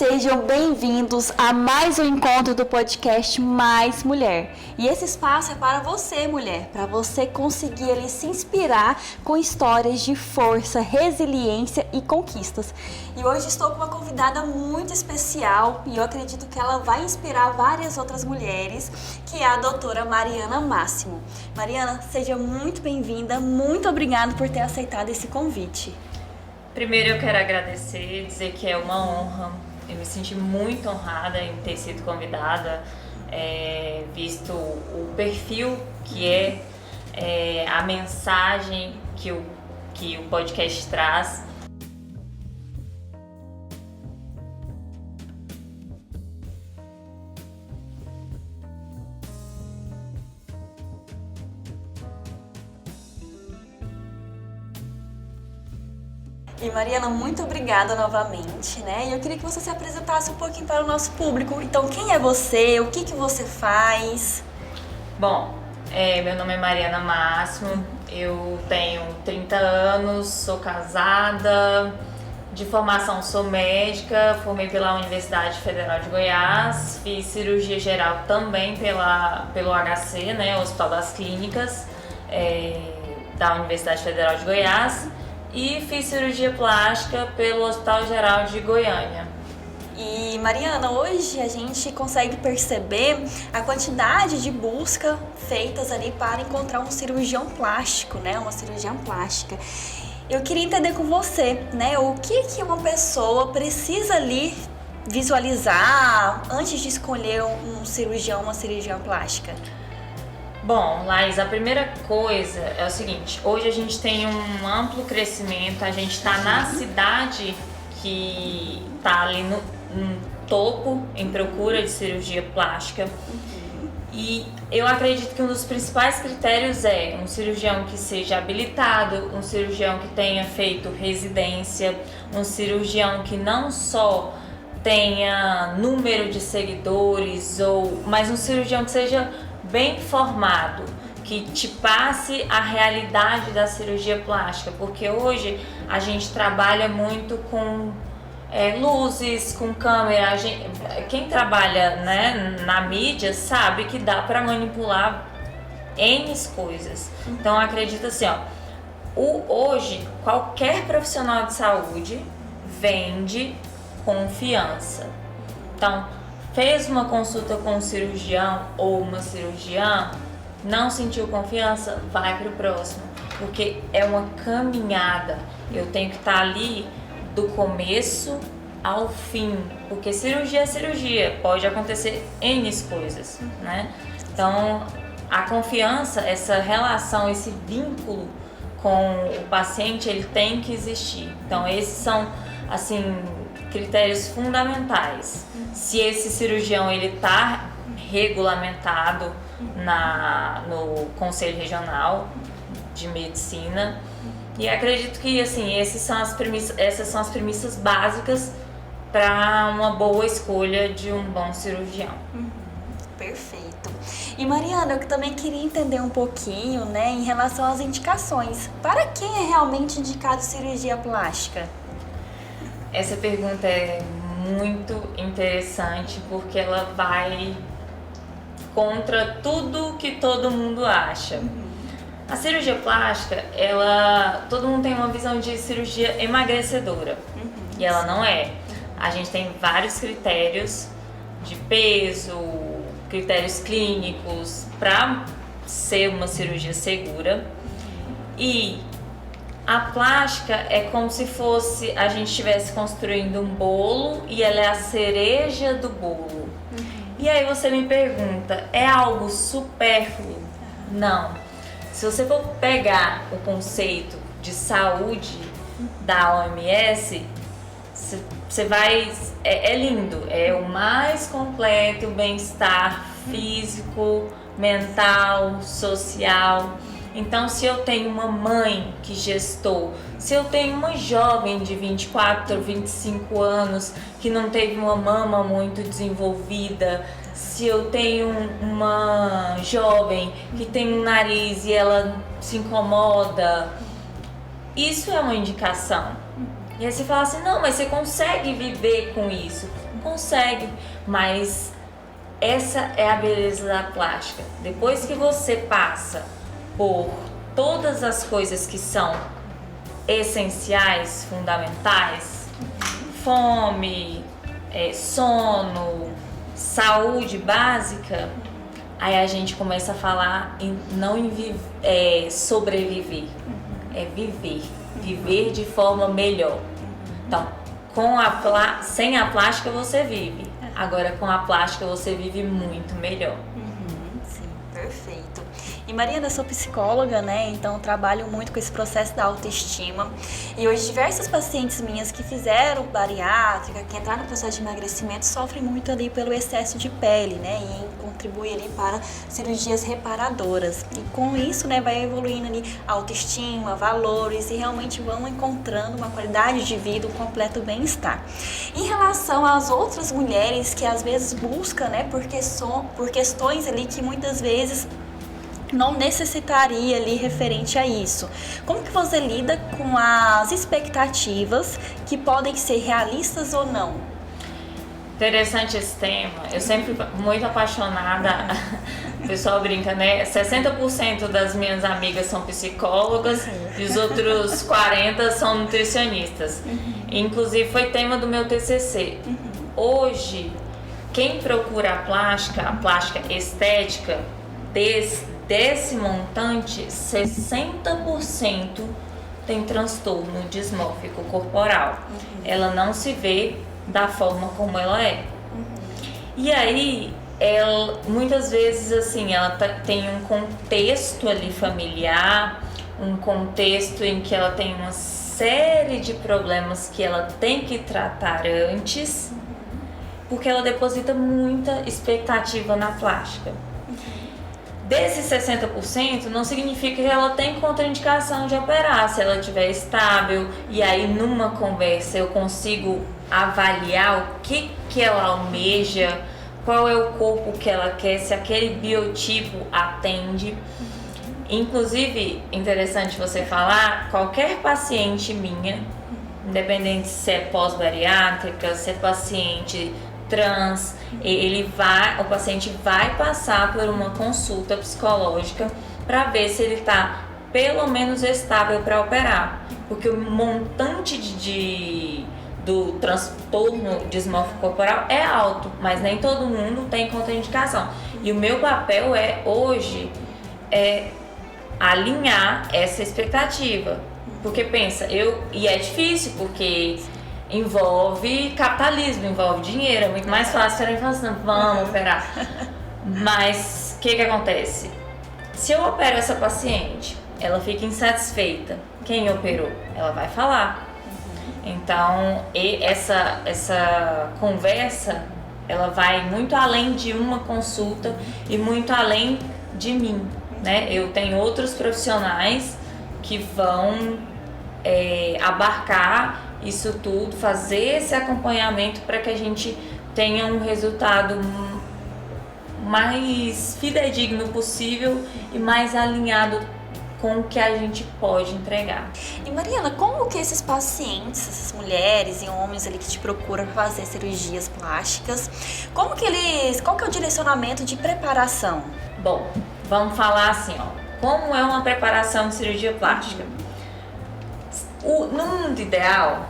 sejam bem-vindos a mais um encontro do podcast Mais Mulher. E esse espaço é para você, mulher, para você conseguir ali se inspirar com histórias de força, resiliência e conquistas. E hoje estou com uma convidada muito especial e eu acredito que ela vai inspirar várias outras mulheres, que é a doutora Mariana Máximo. Mariana, seja muito bem-vinda, muito obrigada por ter aceitado esse convite. Primeiro eu quero agradecer, dizer que é uma honra, eu me senti muito honrada em ter sido convidada, visto o perfil que é a mensagem que o podcast traz. E Mariana, muito obrigada novamente, né? E eu queria que você se apresentasse um pouquinho para o nosso público. Então, quem é você? O que você faz? Bom, meu nome é Mariana Máximo, eu tenho 30 anos, sou casada, de formação sou médica, formei pela Universidade Federal de Goiás, fiz cirurgia geral também pelo HC, né, Hospital das Clínicas, da Universidade Federal de Goiás. E fiz cirurgia plástica pelo Hospital Geral de Goiânia. E Mariana, hoje a gente consegue perceber a quantidade de busca feitas ali para encontrar um cirurgião plástico, né? Uma cirurgiã plástica. Eu queria entender com você, né? O que uma pessoa precisa ali visualizar antes de escolher um cirurgião, uma cirurgiã plástica? Bom, Laís, a primeira coisa é o seguinte, hoje a gente tem um amplo crescimento, a gente está na cidade que está ali no topo em procura de cirurgia plástica e eu acredito que um dos principais critérios é um cirurgião que seja habilitado, um cirurgião que tenha feito residência, um cirurgião que não só tenha número de seguidores, mas um cirurgião que seja bem formado, que te passe a realidade da cirurgia plástica, porque hoje a gente trabalha muito com luzes, com câmera. Quem trabalha, né, na mídia sabe que dá para manipular N coisas. Então acredito assim, hoje qualquer profissional de saúde vende confiança. Então fez uma consulta com um cirurgião ou uma cirurgiã, não sentiu confiança, vai para o próximo, porque é uma caminhada. Eu tenho que estar ali do começo ao fim, porque cirurgia é cirurgia, pode acontecer N coisas, né? Então, a confiança, essa relação, esse vínculo com o paciente, ele tem que existir. Então, esses são, assim, critérios fundamentais. Se esse cirurgião ele está regulamentado no Conselho Regional de Medicina, e acredito que assim essas são as premissas básicas para uma boa escolha de um bom cirurgião. Perfeito. E Mariana, eu também queria entender um pouquinho, né, em relação às indicações. Para quem é realmente indicado cirurgia plástica? Essa pergunta é muito interessante porque ela vai contra tudo que todo mundo acha. A cirurgia plástica, todo mundo tem uma visão de cirurgia emagrecedora e ela não é. A gente tem vários critérios de peso, critérios clínicos para ser uma cirurgia segura e a plástica é como se fosse a gente estivesse construindo um bolo e ela é a cereja do bolo. E aí você me pergunta, é algo supérfluo? Não. Se você for pegar o conceito de saúde da OMS, você vai... É lindo, é o mais completo bem-estar físico, mental, social. Então, se eu tenho uma mãe que gestou, se eu tenho uma jovem de 24, 25 anos que não teve uma mama muito desenvolvida, se eu tenho uma jovem que tem um nariz e ela se incomoda, isso é uma indicação. E aí você fala assim, não, mas você consegue viver com isso. consegue, mas essa é a beleza da plástica. Depois que você passa por todas as coisas que são essenciais, fundamentais, fome, sono, saúde básica, aí a gente começa a falar não em sobreviver, é viver de forma melhor. Então, sem a plástica você vive, agora com a plástica você vive muito melhor. Sim, perfeito. E Mariana, eu sou psicóloga, né? Então trabalho muito com esse processo da autoestima. E hoje diversas pacientes minhas que fizeram bariátrica, que entraram no processo de emagrecimento, sofrem muito ali pelo excesso de pele, né? E contribui ali para cirurgias reparadoras. E com isso, né, vai evoluindo ali a autoestima, valores e realmente vão encontrando uma qualidade de vida, um completo bem-estar. Em relação às outras mulheres que às vezes buscam, né, por questões ali que muitas vezes não necessitaria ali referente a isso. Como que você lida com as expectativas que podem ser realistas ou não? Interessante esse tema. Eu sempre muito apaixonada. O pessoal brinca, né? 60% das minhas amigas são psicólogas e os outros 40% são nutricionistas. Inclusive foi tema do meu TCC. Hoje, quem procura a plástica estética, desse montante, 60% tem transtorno dismórfico corporal. Ela não se vê da forma como ela é. E aí, ela, muitas vezes, assim, ela tem um contexto ali familiar, um contexto em que ela tem uma série de problemas que ela tem que tratar antes, porque ela deposita muita expectativa na plástica. Desses 60%, não significa que ela tem contraindicação de operar, se ela estiver estável, e aí numa conversa eu consigo avaliar o que ela almeja, qual é o corpo que ela quer, se aquele biotipo atende. Inclusive, interessante você falar, qualquer paciente minha, independente se é pós-bariátrica, se é paciente trans, o paciente vai passar por uma consulta psicológica para ver se ele está pelo menos estável para operar, porque o montante do transtorno dismórfico corporal é alto, mas nem todo mundo tem contraindicação. E o meu papel hoje é alinhar essa expectativa, porque pensa, e é difícil porque envolve capitalismo, envolve dinheiro, é muito mais fácil para falar assim, vamos operar. Mas o que acontece? Se eu opero essa paciente, ela fica insatisfeita, quem operou? Ela vai falar. Então, essa conversa, ela vai muito além de uma consulta e muito além de mim, né? Eu tenho outros profissionais que vão abarcar isso tudo, fazer esse acompanhamento para que a gente tenha um resultado mais fidedigno possível e mais alinhado com o que a gente pode entregar. E Mariana, como que esses pacientes, essas mulheres e homens ali que te procuram para fazer cirurgias plásticas, qual que é o direcionamento de preparação? Bom, vamos falar assim, como é uma preparação de cirurgia plástica? No mundo ideal,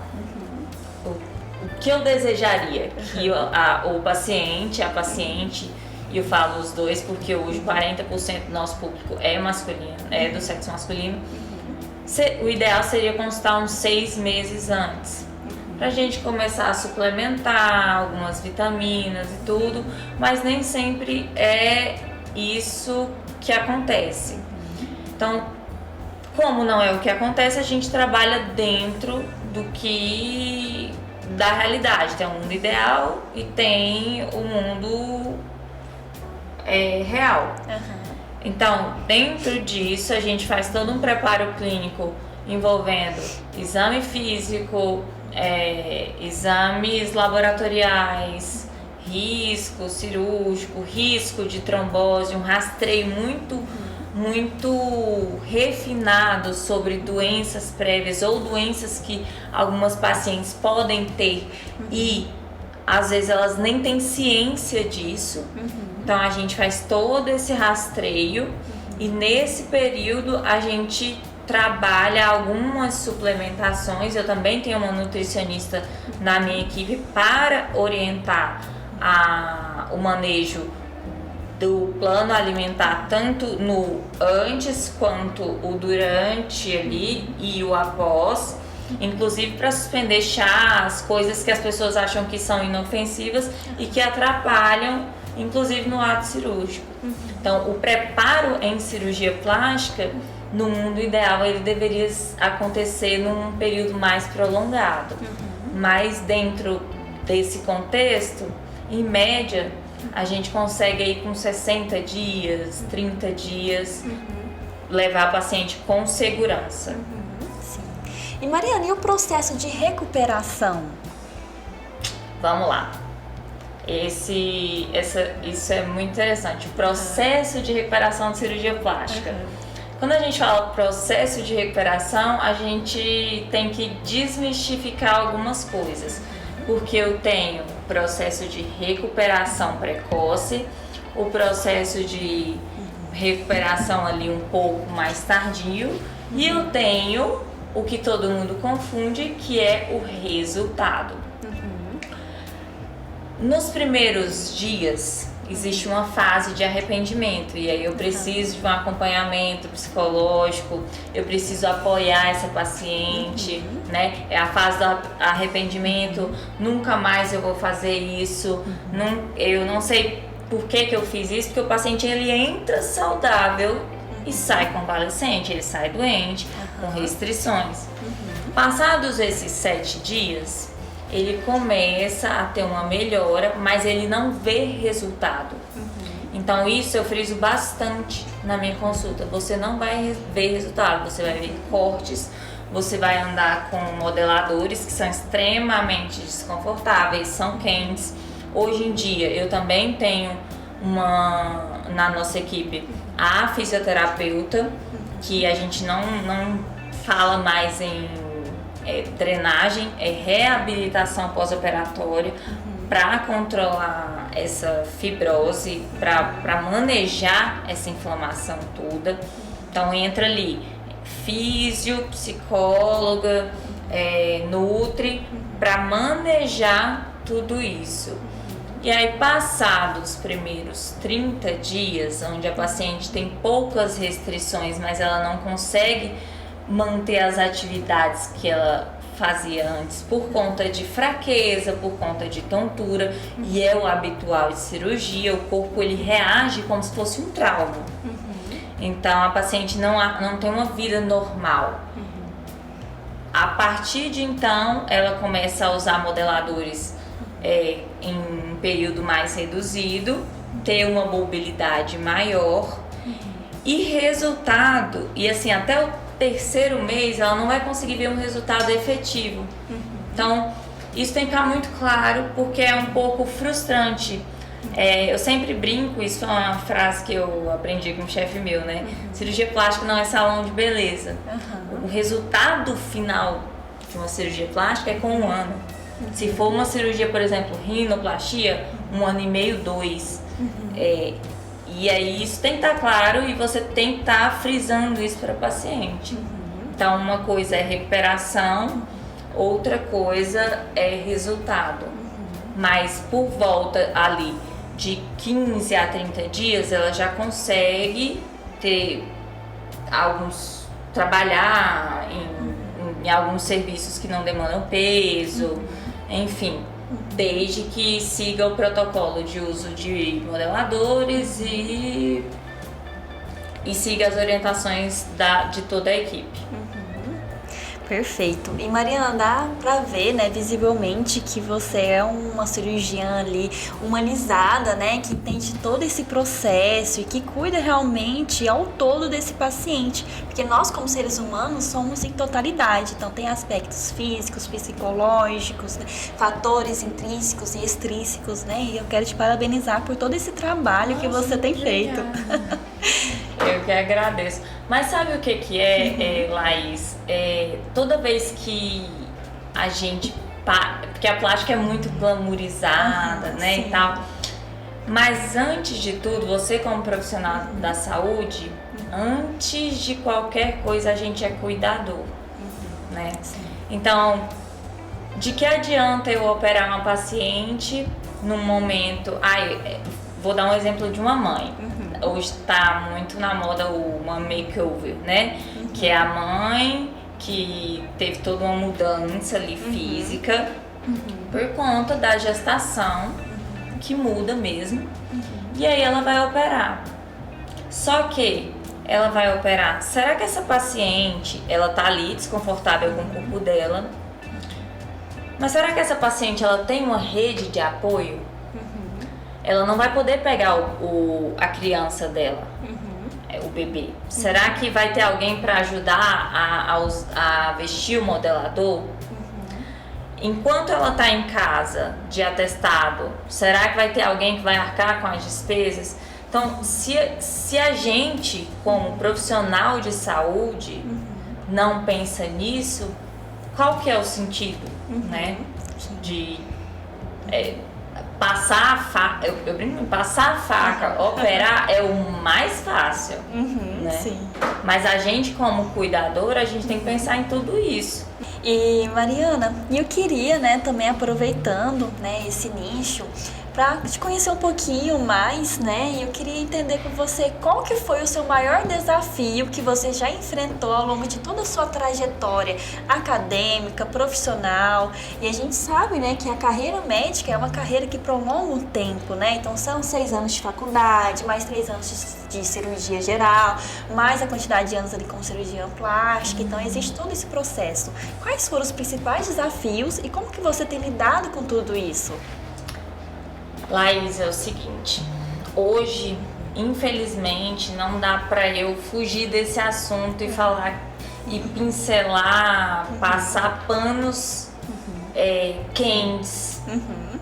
o que eu desejaria que o paciente, a paciente, e eu falo os dois porque hoje 40% do nosso público é masculino, é do sexo masculino, o ideal seria consultar uns 6 meses antes, pra gente começar a suplementar algumas vitaminas e tudo, mas nem sempre é isso que acontece. Então, como não é o que acontece, a gente trabalha dentro da realidade. Tem o mundo ideal e tem o mundo real. Então, dentro disso, a gente faz todo um preparo clínico envolvendo exame físico, exames laboratoriais, risco cirúrgico, risco de trombose, um rastreio muito refinado sobre doenças prévias ou doenças que algumas pacientes podem ter e às vezes elas nem têm ciência disso. Então a gente faz todo esse rastreio e nesse período a gente trabalha algumas suplementações. Eu também tenho uma nutricionista na minha equipe para orientar o manejo do plano alimentar, tanto no antes quanto o durante ali e o após, inclusive para suspender chás, coisas que as pessoas acham que são inofensivas e que atrapalham, inclusive no ato cirúrgico. Então, o preparo em cirurgia plástica, no mundo ideal, ele deveria acontecer num período mais prolongado. Mas dentro desse contexto, em média, a gente consegue aí com 60 dias, 30 dias, levar o paciente com segurança. Sim. E Mariana, e o processo de recuperação? Vamos lá. Isso é muito interessante. O processo de recuperação de cirurgia plástica. Quando a gente fala processo de recuperação, a gente tem que desmistificar algumas coisas. Porque eu tenho o processo de recuperação precoce, o processo de recuperação ali um pouco mais tardio, e eu tenho o que todo mundo confunde, que é o resultado. Nos primeiros dias existe uma fase de arrependimento, e aí eu preciso de um acompanhamento psicológico, eu preciso apoiar essa paciente, né? É a fase do arrependimento, nunca mais eu vou fazer isso, eu não sei por que eu fiz isso, porque o paciente ele entra saudável e sai convalescente, ele sai doente, com restrições. Passados esses 7 dias, ele começa a ter uma melhora, mas ele não vê resultado. Então isso eu friso bastante na minha consulta. Você não vai ver resultado, você vai ver cortes, você vai andar com modeladores que são extremamente desconfortáveis, são quentes. Hoje em dia eu também tenho na nossa equipe a fisioterapeuta, que a gente não fala mais em drenagem, é reabilitação pós-operatória para controlar essa fibrose, para manejar essa inflamação toda. Então entra ali físio, psicóloga, nutri, para manejar tudo isso. E aí, passados os primeiros 30 dias, onde a paciente tem poucas restrições, mas ela não consegue manter as atividades que ela fazia antes por conta de fraqueza, por conta de tontura, e é o habitual de cirurgia, o corpo ele reage como se fosse um trauma. Então a paciente não tem uma vida normal. A partir de então, ela começa a usar modeladores em um período mais reduzido, ter uma mobilidade maior e resultado, e assim, até o terceiro mês ela não vai conseguir ver um resultado efetivo. Então, isso tem que ficar muito claro, porque é um pouco frustrante. Eu sempre brinco, isso é uma frase que eu aprendi com um chefe meu, né? Cirurgia plástica não é salão de beleza. O resultado final de uma cirurgia plástica é com 1 ano. Se for uma cirurgia, por exemplo, rinoplastia, 1 ano e meio, 2. E aí isso tem que estar claro e você tem que estar frisando isso para o paciente. Então uma coisa é recuperação, outra coisa é resultado. Mas por volta ali de 15 a 30 dias ela já consegue trabalhar em alguns serviços que não demandam peso, enfim. Desde que siga o protocolo de uso de modeladores e siga as orientações de toda a equipe. Perfeito. E Mariana, dá pra ver, né, visivelmente que você é uma cirurgiã ali humanizada, né, que entende todo esse processo e que cuida realmente ao todo desse paciente. Porque nós, como seres humanos, somos em totalidade. Então, tem aspectos físicos, psicológicos, né, fatores intrínsecos e extrínsecos, né, e eu quero te parabenizar por todo esse trabalho que você tem feito. Eu que agradeço. Mas sabe o que é, Laís? Toda vez que a gente porque a plástica é muito glamourizada, né, sim. e tal. Mas antes de tudo, você como profissional da saúde, antes de qualquer coisa a gente é cuidador, né? Sim. Então, de que adianta eu operar uma paciente num momento... vou dar um exemplo de uma mãe. Hoje está muito na moda o mom makeover, né? Que é a mãe que teve toda uma mudança ali física por conta da gestação, que muda mesmo. E aí ela vai operar. Só que ela vai operar. Será que essa paciente, ela tá ali desconfortável com o corpo dela? Mas será que essa paciente, ela tem uma rede de apoio? Ela não vai poder pegar a criança dela, o bebê. Será que vai ter alguém para ajudar a vestir o modelador? Enquanto ela está em casa de atestado, será que vai ter alguém que vai arcar com as despesas? Então, se a gente, como profissional de saúde, não pensa nisso, qual que é o sentido, né? De passar a faca, eu brinco, passar a faca, operar é o mais fácil, né? Sim. Mas a gente, como cuidadora, a gente tem que pensar em tudo isso. E Mariana, eu queria, né, também aproveitando, né, esse nicho, para te conhecer um pouquinho mais, né, e eu queria entender com você qual que foi o seu maior desafio que você já enfrentou ao longo de toda a sua trajetória acadêmica, profissional. E a gente sabe, né, que a carreira médica é uma carreira que prolonga o tempo, né, então são 6 anos de faculdade, mais 3 anos de cirurgia geral, mais a quantidade de anos ali com cirurgia plástica, então existe todo esse processo. Quais foram os principais desafios e como que você tem lidado com tudo isso? Laís, é o seguinte, hoje, infelizmente, não dá pra eu fugir desse assunto e falar e pincelar, passar panos quentes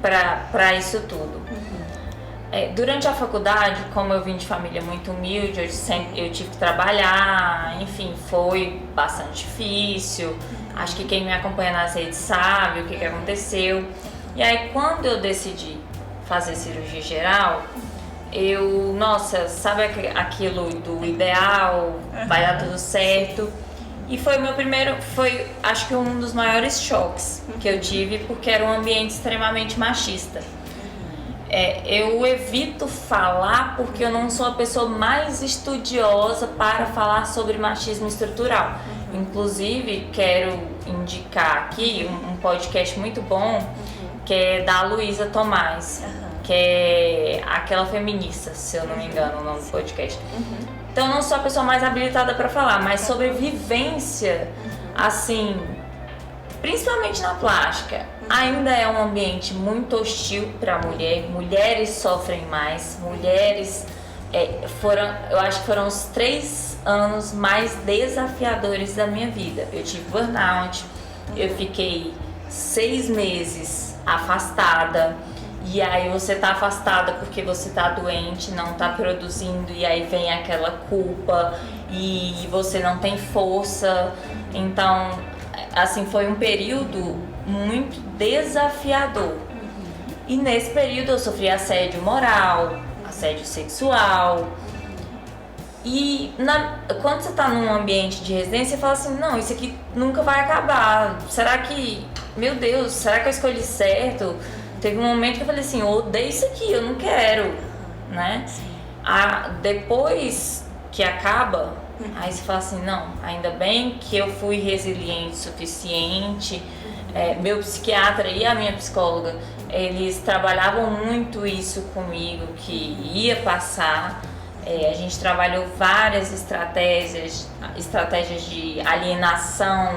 pra isso tudo. Durante a faculdade, como eu vim de família muito humilde, eu tive que trabalhar, enfim, foi bastante difícil. Acho que quem me acompanha nas redes sabe o que aconteceu. E aí, quando eu decidi fazer cirurgia geral, sabe aquilo do ideal, vai dar tudo certo. E foi acho que um dos maiores choques que eu tive, porque era um ambiente extremamente machista. Eu evito falar porque eu não sou a pessoa mais estudiosa para falar sobre machismo estrutural. Inclusive, quero indicar aqui um podcast muito bom, que é da Luísa Tomás, que é aquela feminista, se eu não me engano, o nome do podcast. Então, eu não sou a pessoa mais habilitada para falar, mas sobre vivência, assim, principalmente na plástica, ainda é um ambiente muito hostil para a mulher. Mulheres sofrem mais, mulheres eu acho que foram os 3 anos mais desafiadores da minha vida. Eu tive burnout, eu fiquei 6 meses afastada, e aí você tá afastada porque você tá doente, não tá produzindo, e aí vem aquela culpa e você não tem força. Então, assim, foi um período muito desafiador. E nesse período eu sofri assédio moral, assédio sexual. E quando você tá num ambiente de residência, você fala assim, não, isso aqui nunca vai acabar. Será que, meu Deus, será que eu escolhi certo? Teve um momento que eu falei assim, eu odeio isso aqui, eu não quero, né? Depois que acaba, aí você fala assim, não, ainda bem que eu fui resiliente o suficiente. Meu psiquiatra e a minha psicóloga, eles trabalhavam muito isso comigo, que ia passar. A gente trabalhou várias estratégias de alienação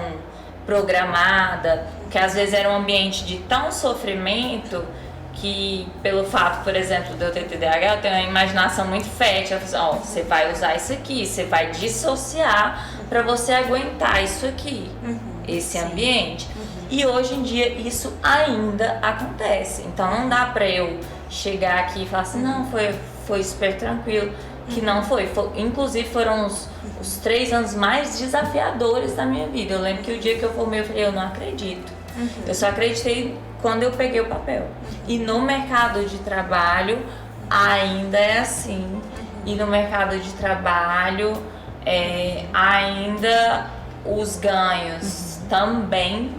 programada, que às vezes era um ambiente de tão sofrimento que, pelo fato, por exemplo, de eu ter TDAH, eu tenho uma imaginação muito fértil. Você vai usar isso aqui, você vai dissociar para você aguentar isso aqui, esse ambiente. E hoje em dia isso ainda acontece. Então não dá pra eu chegar aqui e falar assim, não, foi super tranquilo. Que não foi. Inclusive foram os 3 anos mais desafiadores da minha vida. Eu lembro que o dia que eu formei, eu falei, eu não acredito Eu só acreditei quando eu peguei o papel. E no mercado de trabalho ainda é assim. E no mercado de trabalho ainda os ganhos também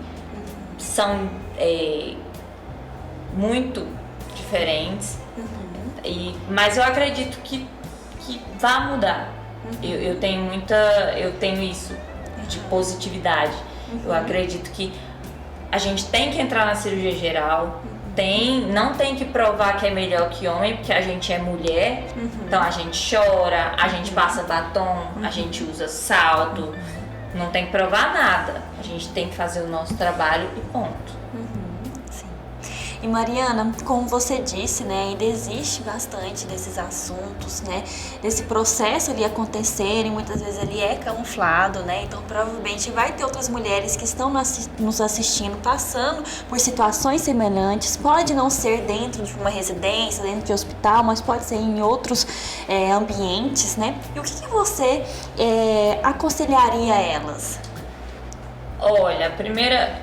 são muito diferentes. Mas eu acredito que vai mudar. Eu tenho isso de positividade. Eu acredito que a gente tem que entrar na cirurgia geral. Não tem que provar que é melhor que homem, porque a gente é mulher. Então a gente chora, a gente passa batom, a gente usa salto. Não tem que provar nada. A gente tem que fazer o nosso trabalho e ponto. E Mariana, como você disse, né, ainda existe bastante desses assuntos, né, desse processo ali acontecerem, muitas vezes ele é camuflado, né, então provavelmente vai ter outras mulheres que estão nos assistindo, passando por situações semelhantes, pode não ser dentro de uma residência, dentro de um hospital, mas pode ser em outros ambientes, né, e o que você aconselharia a elas? Olha, primeira,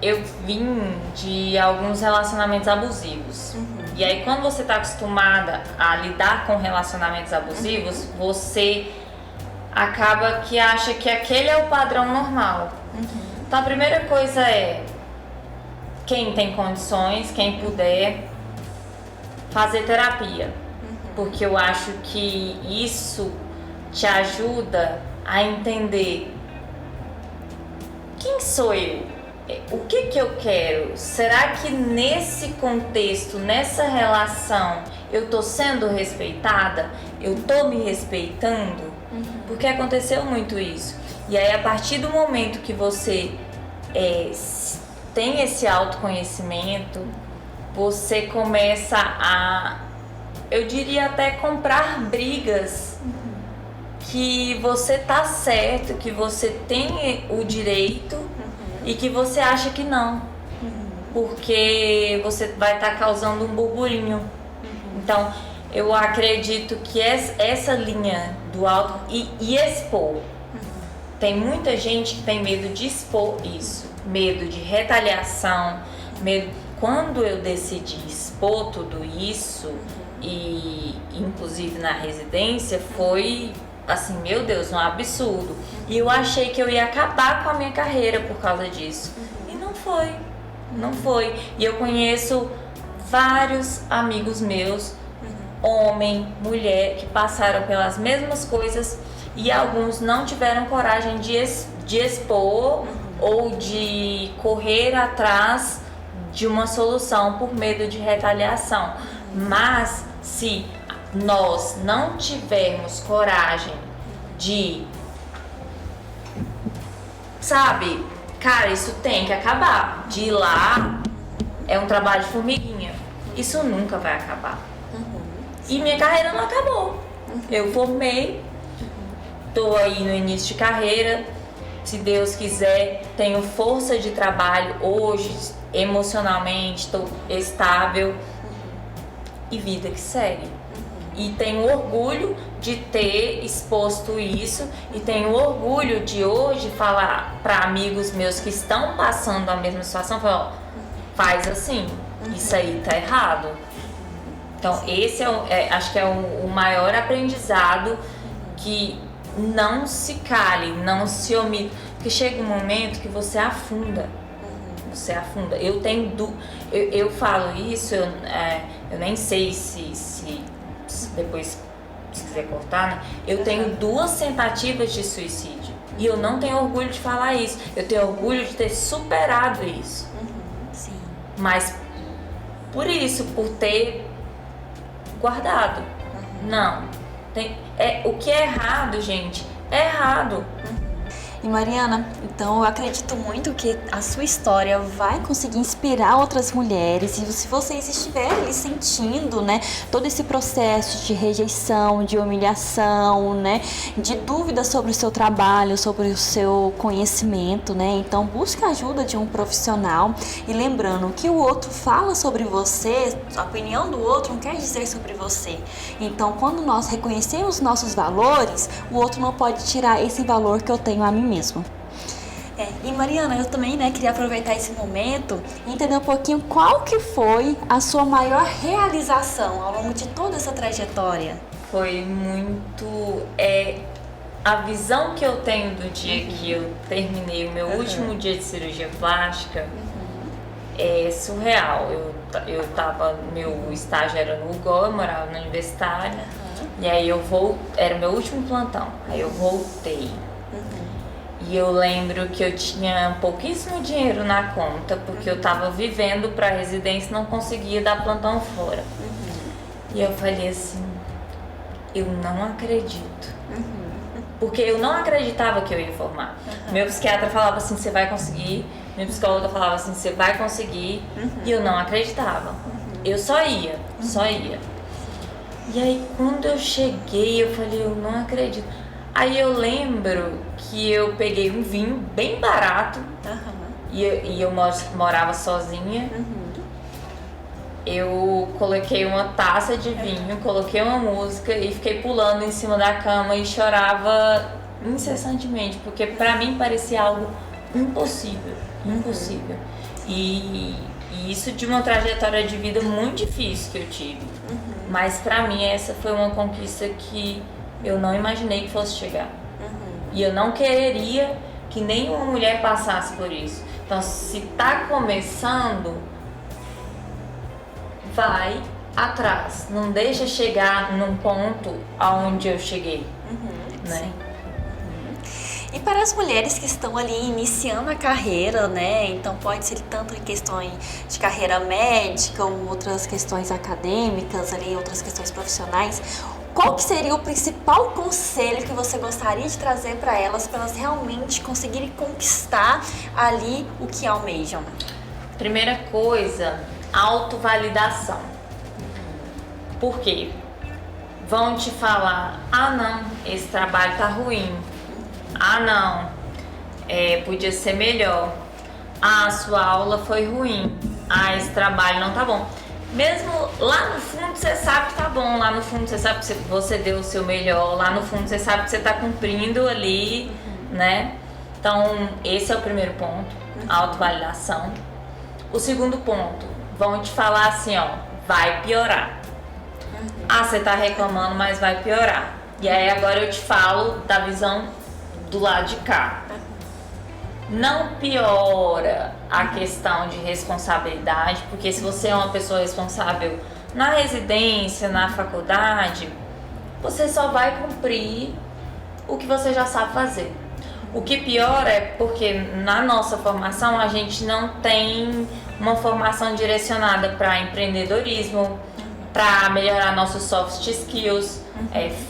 eu vim de alguns relacionamentos abusivos. E aí, quando você está acostumada a lidar com relacionamentos abusivos, você acaba que acha que aquele é o padrão normal. Então, a primeira coisa é, quem tem condições, quem puder, fazer terapia. Porque eu acho que isso te ajuda a entender quem sou eu? O que eu quero? Será que nesse contexto, nessa relação, eu tô sendo respeitada? Eu tô me respeitando? Porque aconteceu muito isso. E aí, a partir do momento que você tem esse autoconhecimento, você começa a, eu diria até, comprar brigas que você tá certo, que você tem o direito e que você acha que não, porque você vai estar causando um burburinho. Então, eu acredito que essa linha do auto e expor, tem muita gente que tem medo de expor isso, medo de retaliação, medo. Quando eu decidi expor tudo isso, e inclusive na residência, foi assim, meu Deus, um absurdo. E eu achei que eu ia acabar com a minha carreira por causa disso. E não foi. Não foi. E eu conheço vários amigos meus, homem, mulher, que passaram pelas mesmas coisas e alguns não tiveram coragem de expor ou de correr atrás de uma solução por medo de retaliação. Mas se nós não tivermos coragem de, sabe, cara, isso tem que acabar. De ir lá é um trabalho de formiguinha. Isso nunca vai acabar. E minha carreira não acabou. Eu formei, tô aí no início de carreira. Se Deus quiser, tenho força de trabalho hoje, emocionalmente, estou estável. E vida que segue. E tenho orgulho de ter exposto isso e tenho orgulho de hoje falar para amigos meus que estão passando a mesma situação, falar, ó, faz assim, isso aí tá errado. Então esse acho que é o maior aprendizado, que não se cale, não se omita, porque chega um momento que você afunda. Você afunda. Eu falo isso, eu nem sei se depois, se quiser cortar, né? Eu tenho 2 tentativas de suicídio. E eu não tenho orgulho de falar isso. Eu tenho orgulho de ter superado isso. Sim. Mas por isso, por ter guardado. Não. O que é errado, gente, é errado. E Mariana, então eu acredito muito que a sua história vai conseguir inspirar outras mulheres. E se vocês estiverem ali sentindo, né, todo esse processo de rejeição, de humilhação, né, de dúvidas sobre o seu trabalho, sobre o seu conhecimento, né, então busque a ajuda de um profissional. E lembrando que o outro fala sobre você, a opinião do outro não quer dizer sobre você. Então, quando nós reconhecemos nossos valores, o outro não pode tirar esse valor que eu tenho a mim mesmo. E Mariana, eu também, queria aproveitar esse momento e entender um pouquinho qual que foi a sua maior realização ao longo de toda essa trajetória. Foi muito... a visão que eu tenho do dia que eu terminei o meu último dia de cirurgia plástica é surreal. Eu tava... Meu estágio era no UGO, eu morava na Universitária. E aí era o meu último plantão. Aí eu voltei. E eu lembro que eu tinha pouquíssimo dinheiro na conta, porque eu tava vivendo pra residência e não conseguia dar plantão fora. E eu falei assim, eu não acredito. Porque eu não acreditava que eu ia formar. Meu psiquiatra falava assim, você vai conseguir. Minha psicóloga falava assim, você vai conseguir. E eu não acreditava. Eu só ia. E aí quando eu cheguei, eu falei, eu não acredito. Aí eu lembro que eu peguei um vinho bem barato. E eu morava sozinha. Eu coloquei uma taça de vinho, coloquei uma música e fiquei pulando em cima da cama e chorava incessantemente, porque pra mim parecia algo impossível. E isso de uma trajetória de vida muito difícil que eu tive. Mas pra mim essa foi uma conquista que eu não imaginei que fosse chegar. E eu não queria que nenhuma mulher passasse por isso. Então, se tá começando, vai atrás. Não deixa chegar num ponto aonde eu cheguei, né? E para as mulheres que estão ali iniciando a carreira, então pode ser tanto em questões de carreira médica ou outras questões acadêmicas, outras questões profissionais, qual que seria o principal conselho que você gostaria de trazer para elas realmente conseguirem conquistar ali o que almejam? Primeira coisa, autovalidação. Por quê? Vão te falar, não, esse trabalho tá ruim. Não, podia ser melhor. Sua aula foi ruim. Esse trabalho não tá bom. Mesmo lá no fundo você sabe que tá bom, lá no fundo você sabe que você deu o seu melhor, lá no fundo você sabe que você tá cumprindo ali, né? Então, esse é o primeiro ponto, a autovalidação. O segundo ponto, vão te falar assim, vai piorar. Você tá reclamando, mas vai piorar. E aí agora eu te falo da visão do lado de cá. Não piora a questão de responsabilidade, porque se você é uma pessoa responsável na residência, na faculdade, você só vai cumprir o que você já sabe fazer. O que piora é porque na nossa formação a gente não tem uma formação direcionada para empreendedorismo, para melhorar nossos soft skills,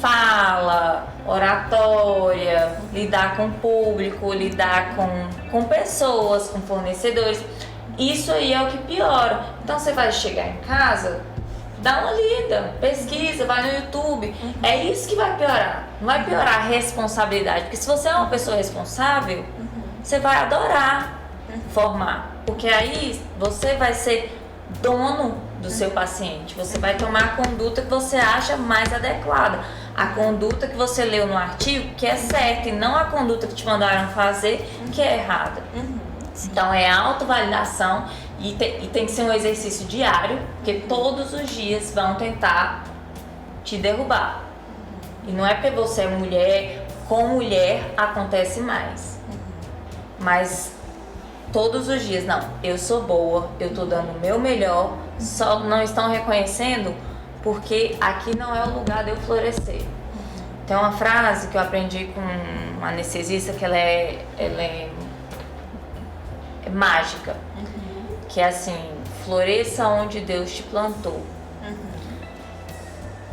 fala, oratória, lidar com o público, lidar com pessoas, com fornecedores. Isso aí é o que piora. Então você vai chegar em casa, dá uma lida, pesquisa, vai no YouTube. É isso que vai piorar. Não vai piorar a responsabilidade, porque se você é uma pessoa responsável, você vai adorar formar, porque aí você vai ser dono do seu paciente, você vai tomar a conduta que você acha mais adequada, a conduta que você leu no artigo que é certa e não a conduta que te mandaram fazer que é errada. Então é autovalidação e tem que ser um exercício diário, porque todos os dias vão tentar te derrubar. E não é porque você é mulher, com mulher acontece mais, mas todos os dias, não, eu sou boa, eu tô dando o meu melhor, só não estão reconhecendo porque aqui não é o lugar de eu florescer. Tem uma frase que eu aprendi com uma anestesista que ela é mágica, que é assim, floresça onde Deus te plantou.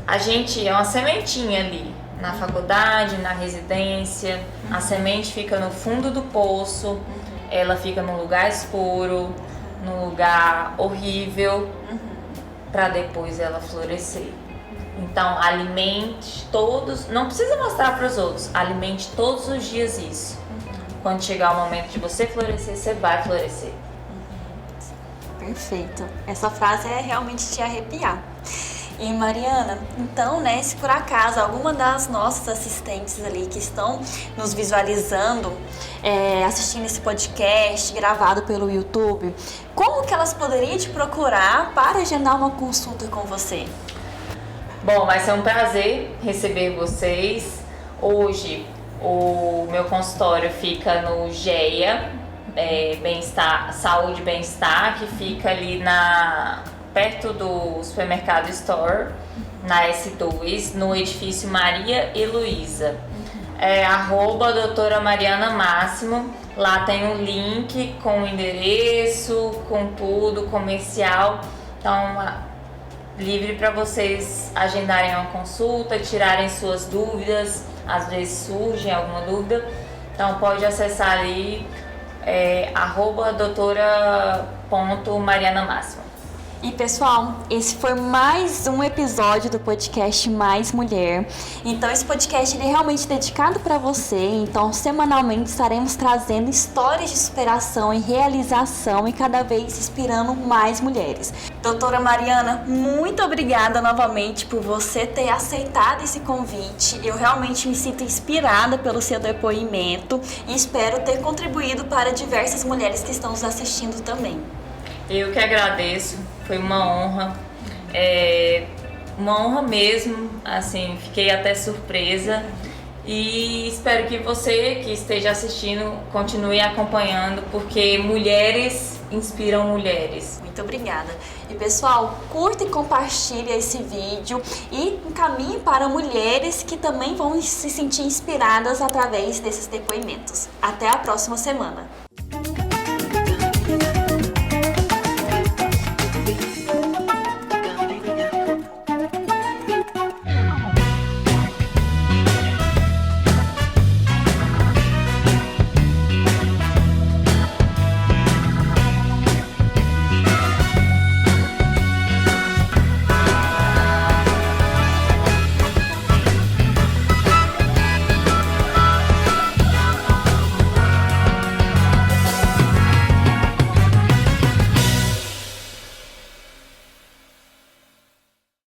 A gente é uma sementinha ali, na faculdade, na residência, a semente fica no fundo do poço, ela fica num lugar escuro, num lugar horrível, para depois ela florescer. Então, alimente todos, não precisa mostrar para os outros, alimente todos os dias isso. Quando chegar o momento de você florescer, você vai florescer. Perfeito. Essa frase é realmente de arrepiar. E Mariana, então, né, se por acaso alguma das nossas assistentes ali que estão nos visualizando, assistindo esse podcast gravado pelo YouTube, como que elas poderiam te procurar para agendar uma consulta com você? Bom, vai ser um prazer receber vocês. Hoje o meu consultório fica no GEA, Bem-Estar, Saúde e Bem-Estar, que fica ali perto do supermercado Store, na S2, no edifício Maria e Luísa. @doutora Mariana Máximo. Lá tem um link com o endereço, com tudo, comercial. Então, livre para vocês agendarem uma consulta, tirarem suas dúvidas. Às vezes surge alguma dúvida. Então, pode acessar ali, doutora.mariana Máximo. E pessoal, esse foi mais um episódio do podcast Mais Mulher. Então esse podcast ele é realmente dedicado para você. Então semanalmente estaremos trazendo histórias de superação e realização e cada vez inspirando mais mulheres. Doutora Mariana, muito obrigada novamente por você ter aceitado esse convite. Eu realmente me sinto inspirada pelo seu depoimento e espero ter contribuído para diversas mulheres que estão nos assistindo também. Eu que agradeço, foi uma honra mesmo, assim, fiquei até surpresa e espero que você que esteja assistindo continue acompanhando, porque mulheres inspiram mulheres. Muito obrigada. E pessoal, curta e compartilhe esse vídeo e encaminhe para mulheres que também vão se sentir inspiradas através desses depoimentos. Até a próxima semana.